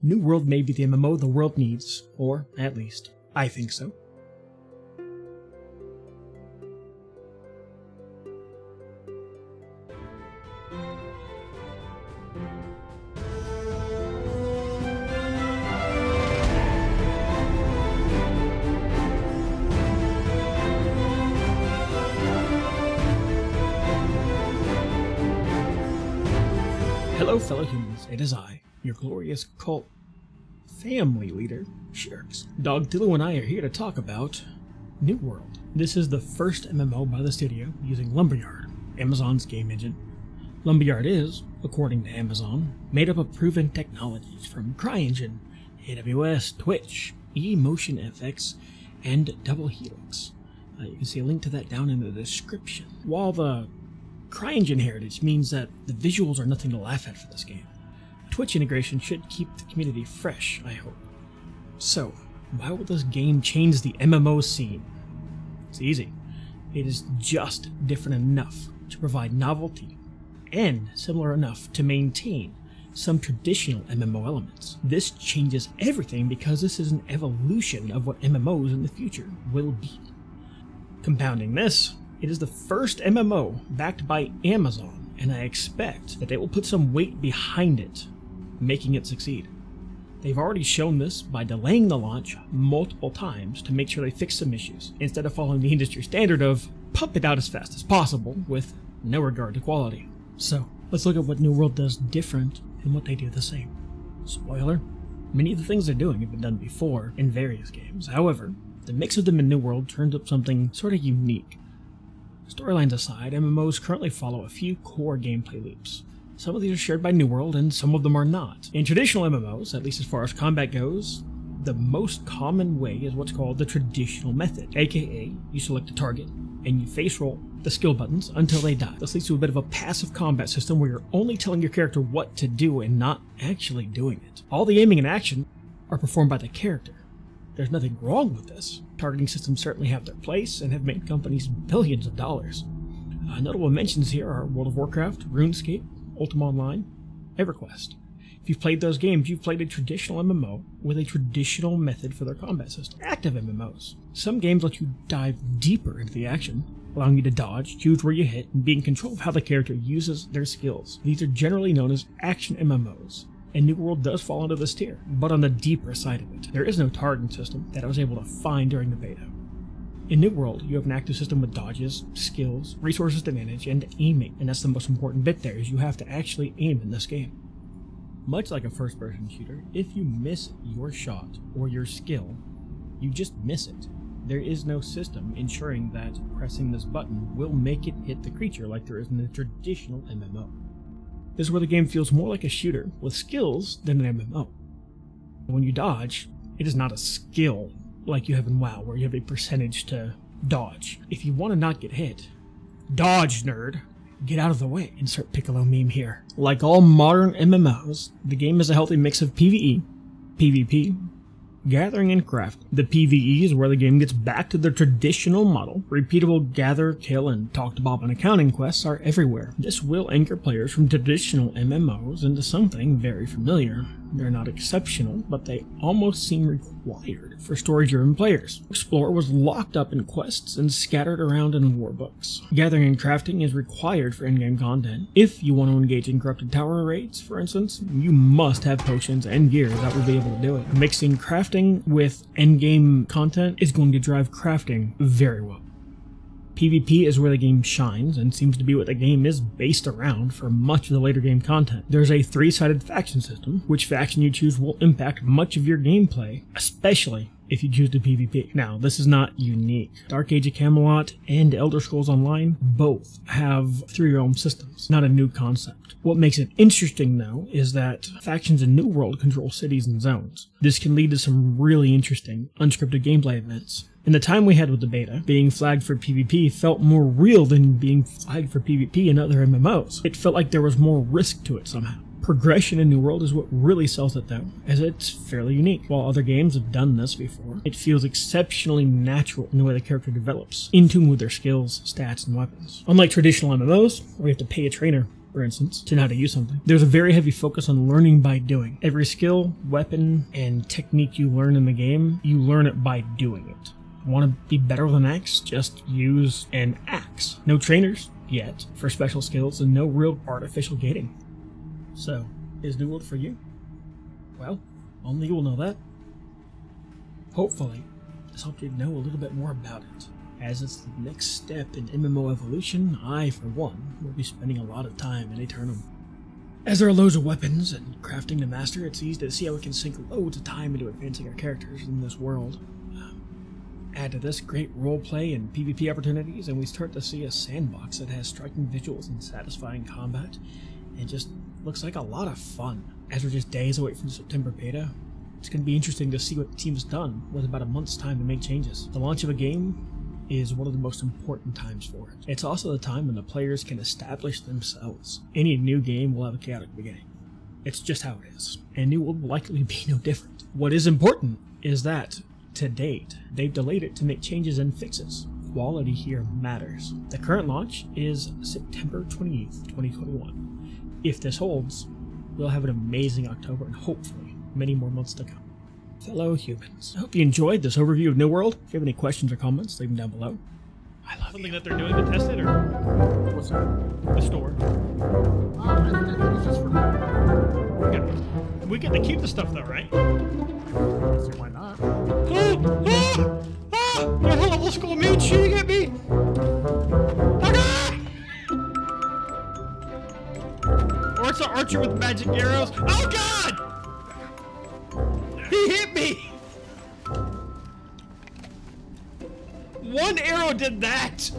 New World may be the MMO the world needs, or at least, I think so. Hello fellow humans, it is I, your glorious cult family leader, Shirks. Dog Dillo and I are here to talk about New World. This is the first MMO by the studio using Lumberyard, Amazon's game engine. Lumberyard is, according to Amazon, made up of proven technologies from CryEngine, AWS, Twitch, eMotionFX, and Double Helix. You can see a link to that down in the description. While the CryEngine heritage means that the visuals are nothing to laugh at for this game, Twitch integration should keep the community fresh, I hope. So, why will this game change the MMO scene? It's easy. It is just different enough to provide novelty, and similar enough to maintain some traditional MMO elements. This changes everything because this is an evolution of what MMOs in the future will be. Compounding this, it is the first MMO backed by Amazon, and I expect that they will put some weight behind it, making it succeed. They've already shown this by delaying the launch multiple times to make sure they fix some issues, instead of following the industry standard of pump it out as fast as possible with no regard to quality. So, let's look at what New World does different and what they do the same. Spoiler, many of the things they're doing have been done before in various games. However, the mix of them in New World turns up something sort of unique. Storylines aside, MMOs currently follow a few core gameplay loops. Some of these are shared by New World, and some of them are not. In traditional MMOs, at least as far as combat goes, the most common way is what's called the traditional method, aka you select a target, and you face roll the skill buttons until they die. This leads to a bit of a passive combat system where you're only telling your character what to do and not actually doing it. All the aiming and action are performed by the character. There's nothing wrong with this. Targeting systems certainly have their place and have made companies billions of dollars. Notable mentions here are World of Warcraft, RuneScape, Ultima Online, EverQuest. If you've played those games, you've played a traditional MMO with a traditional method for their combat system. Active MMOs. Some games let you dive deeper into the action, allowing you to dodge, choose where you hit, and be in control of how the character uses their skills. These are generally known as action MMOs. And New World does fall into this tier, but on the deeper side of it. There is no targeting system that I was able to find during the beta. In New World, you have an active system with dodges, skills, resources to manage, and aiming, and that's the most important bit there, is you have to actually aim in this game. Much like a first-person shooter, if you miss your shot or your skill, you just miss it. There is no system ensuring that pressing this button will make it hit the creature like there is in a traditional MMO. This is where the game feels more like a shooter with skills than an MMO. When you dodge, it is not a skill like you have in WoW, where you have a percentage to dodge. If you want to not get hit, dodge, nerd. Get out of the way. Insert Piccolo meme here. Like all modern MMOs, the game is a healthy mix of PvE, PvP, gathering, and craft. The PvE is where the game gets back to the traditional model. Repeatable gather, kill, and talk to Bob and accounting quests are everywhere. This will anchor players from traditional MMOs into something very familiar. They're not exceptional, but they almost seem required for story-driven players. Explorer was locked up in quests and scattered around in warbooks. Gathering and crafting is required for in-game content. If you want to engage in corrupted tower raids, for instance, you must have potions and gear that will be able to do it. Mixing crafting with end-game content is going to drive crafting very well. PvP is where the game shines, and seems to be what the game is based around for much of the later game content. There's a three-sided faction system. Which faction you choose will impact much of your gameplay, especially if you choose to PvP. Now, this is not unique. Dark Age of Camelot and Elder Scrolls Online both have three-realm systems, not a new concept. What makes it interesting, though, is that factions in New World control cities and zones. This can lead to some really interesting, unscripted gameplay events. In the time we had with the beta, being flagged for PvP felt more real than being flagged for PvP in other MMOs. It felt like there was more risk to it somehow. Progression in New World is what really sells it though, as it's fairly unique. While other games have done this before, it feels exceptionally natural in the way the character develops, in tune with their skills, stats, and weapons. Unlike traditional MMOs, where you have to pay a trainer for instance, to know how to use something. There's a very heavy focus on learning by doing. Every skill, weapon, and technique you learn in the game, you learn it by doing it. Want to be better with an axe? Just use an axe. No trainers yet for special skills, and no real artificial gating. So, is New World for you? Well, only you will know that. Hopefully, this helped you know a little bit more about it. As it's the next step in MMO evolution, I, for one, will be spending a lot of time in Eternum. As there are loads of weapons and crafting to master, it's easy to see how we can sink loads of time into advancing our characters in this world. Add to this great roleplay and PvP opportunities, and we start to see a sandbox that has striking visuals and satisfying combat, and just looks like a lot of fun. As we're just days away from the September beta, it's going to be interesting to see what the team's done with about a month's time to make changes. The launch of a game is one of the most important times for it. It's also the time when the players can establish themselves. Any new game will have a chaotic beginning. It's just how it is, and New World will likely be no different. What is important is that, to date, they've delayed it to make changes and fixes. Quality here matters. The current launch is September 28th, 2021. If this holds, we'll have an amazing October and hopefully many more months to come. Fellow humans, I hope you enjoyed this overview of New World. If you have any questions or comments, leave them down below. I love something that they're doing to test it, or What's that? the store. I think it's just for now. We get to keep the stuff though, right? See, why not? My level school mean shooting at me! Or it's an archer with magic arrows. Oh god! He hit me! One arrow did that!